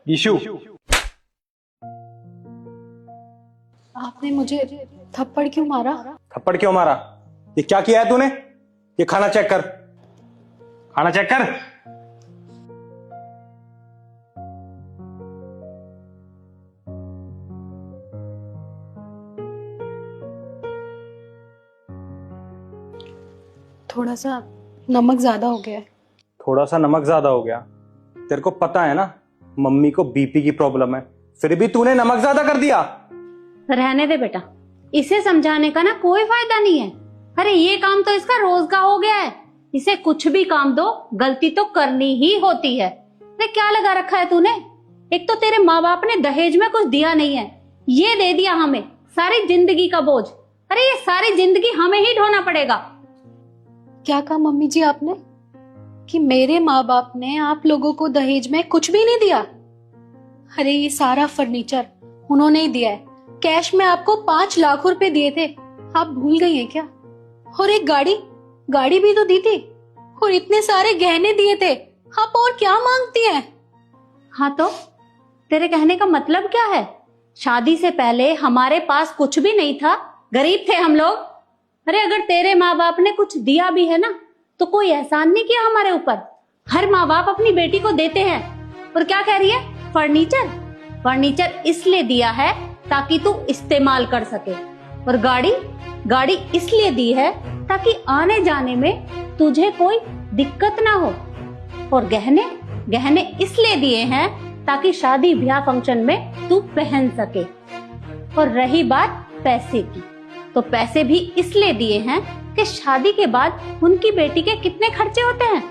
Issue, आपने मुझे थप्पड़ क्यों मारा? थप्पड़ क्यों मारा? ये क्या किया है तूने? ये खाना चेक कर, खाना चेक कर। थोड़ा सा नमक ज्यादा हो गया है। थोड़ा सा नमक ज्यादा हो गया? तेरे को पता है ना मम्मी को बीपी की प्रॉब्लम है, फिर भी तूने नमक ज्यादा कर दिया। रहने दे बेटा, इसे समझाने का ना कोई फायदा नहीं है। अरे ये काम तो इसका रोज का हो गया है। इसे कुछ भी काम दो, गलती तो करनी ही होती है। अरे क्या लगा रखा है तूने? एक तो तेरे माँ बाप ने दहेज में कुछ दिया नहीं है, ये दे दिया हमें सारी जिंदगी का बोझ। अरे ये सारी जिंदगी हमें ही ढोना पड़ेगा। क्या कहा मम्मी जी आपने कि मेरे माँ बाप ने आप लोगों को दहेज में कुछ भी नहीं दिया? अरे ये सारा फर्नीचर उन्होंने ही दिया है। कैश में आपको 5 लाख रुपए दिए थे, आप भूल गई हैं क्या? और एक गाड़ी भी तो दी थी, और इतने सारे गहने दिए थे। आप और क्या मांगती हैं? हाँ तो तेरे कहने का मतलब क्या है? शादी से पहले हमारे पास कुछ भी नहीं था, गरीब थे हम लोग। अरे अगर तेरे माँ बाप ने कुछ दिया भी है ना तो कोई एहसान नहीं किया हमारे ऊपर। हर माँ बाप अपनी बेटी को देते हैं। और क्या कह रही है? फर्नीचर इसलिए दिया है ताकि तू इस्तेमाल कर सके। और गाड़ी इसलिए दी है ताकि आने जाने में तुझे कोई दिक्कत ना हो। और गहने इसलिए दिए हैं ताकि शादी ब्याह फंक्शन में तू पहन सके। और रही बात पैसे की, तो पैसे भी इसलिए दिए हैं कि शादी के बाद उनकी बेटी के कितने खर्चे होते हैं।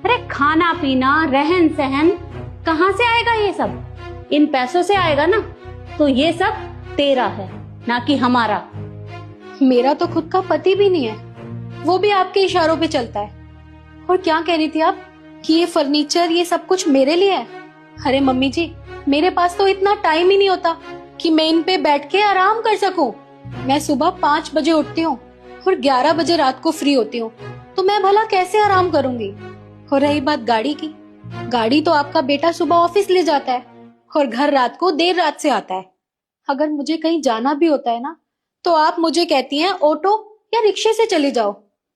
अरे खाना पीना, रहन सहन, कहाँ से आएगा ये सब? इन पैसों से आएगा ना। तो ये सब तेरा है, ना कि हमारा। मेरा तो खुद का पति भी नहीं है, वो भी आपके इशारों पे चलता है। और क्या कह रही थी आप कि ये फर्नीचर, ये सब कुछ मेरे लिए है? अरे मम्मी जी, मेरे पास तो इतना टाइम ही नहीं होता कि मैं इन पे बैठ के आराम कर सकूं। मैं सुबह 5 बजे उठती हूँ और 11 बजे रात को फ्री होती हूँ, तो मैं भला कैसे आराम करूंगी? और रही बात गाड़ी की, गाड़ी तो आपका बेटा सुबह ऑफिस ले जाता है और घर रात को देर रात से आता है। अगर मुझे कहीं जाना भी होता है ना तो आप मुझे कहती हैं ऑटो या रिक्शे से चले जाओ।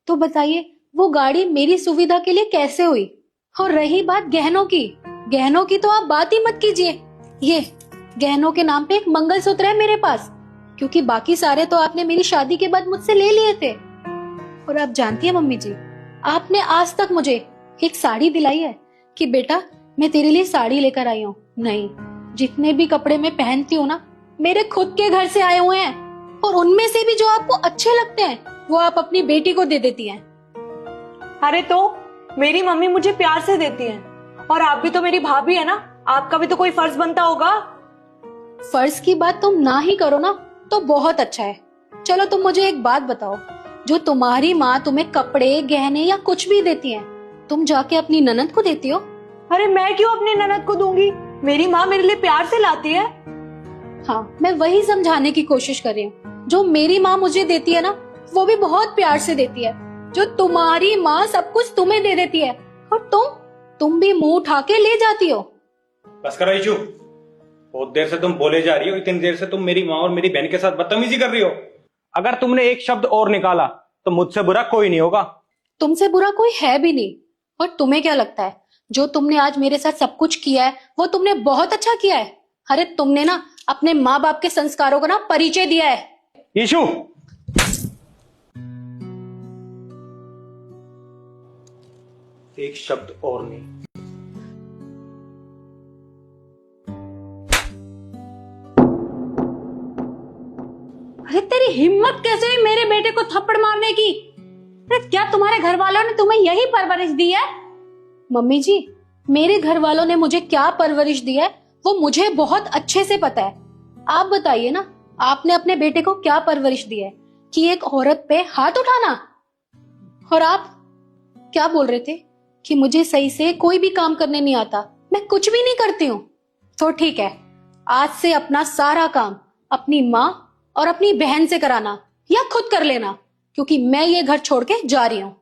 तो बताइए वो गाड़ी मेरी सुविधा के लिए कैसे हुई? और रही बात गहनों की तो आप बात ही मत कीजिए। ये गहनों के नाम पे एक मंगलसूत्र है मेरे पास, क्योंकि बाकी सारे तो आपने मेरी शादी के बाद मुझसे ले लिए थे। और आप जानती है मम्मी जी, आपने आज तक मुझे एक साड़ी दिलाई है कि बेटा मैं तेरे लिए साड़ी लेकर आई हूँ? नहीं, जितने भी कपड़े मैं पहनती हूँ ना मेरे खुद के घर से आए हुए हैं, और उनमें से भी जो आपको अच्छे लगते हैं वो आप अपनी बेटी को दे देती हैं। अरे तो मेरी मम्मी मुझे प्यार से देती है, और आप भी तो मेरी भाभी है ना, आपका भी तो कोई फर्ज बनता होगा। फर्ज की बात तुम ना ही करो ना तो बहुत अच्छा है। चलो तुम मुझे एक बात बताओ, जो तुम्हारी माँ तुम्हें कपड़े, गहने या कुछ भी देती है, तुम जाके अपनी ननद को देती हो? अरे मैं क्यों अपनी ननद को दूंगी? मेरी माँ मेरे लिए प्यार से लाती है। हाँ, मैं वही समझाने की कोशिश कर रही हूँ। जो मेरी माँ मुझे देती है ना वो भी बहुत प्यार से देती है। जो तुम्हारी माँ सब कुछ तुम्हें दे देती है और तुम भी मुंह उठा के ले जाती हो। बस करो ईशु, बहुत देर से तुम बोले जा रही हो। इतनी देर से तुम मेरी माँ और मेरी बहन के साथ बदतमीजी कर रही हो। अगर तुमने एक शब्द और निकाला तो मुझसे बुरा कोई नहीं होगा। तुमसे बुरा कोई है भी नहीं। और तुम्हें क्या लगता है जो तुमने आज मेरे साथ सब कुछ किया है वो तुमने बहुत अच्छा किया है? अरे तुमने ना अपने माँ बाप के संस्कारों का ना परिचय दिया है। ईशु, एक शब्द और नहीं। अरे तेरी हिम्मत कैसे हुई मेरे बेटे को थप्पड़ मारने की? अरे क्या तुम्हारे घर वालों ने तुम्हें यही परवरिश दी है? मम्मी जी, मेरे घर वालों ने मुझे क्या परवरिश दी है वो मुझे बहुत अच्छे से पता है। आप बताइए ना, आपने अपने बेटे को क्या परवरिश दी है कि एक औरत पे हाथ उठाना? और आप क्या बोल रहे थे कि मुझे सही से कोई भी काम करने नहीं आता, मैं कुछ भी नहीं करती हूँ? तो ठीक है, आज से अपना सारा काम अपनी माँ और अपनी बहन से कराना या खुद कर लेना, क्योंकि मैं ये घर छोड़ के जा रही हूँ।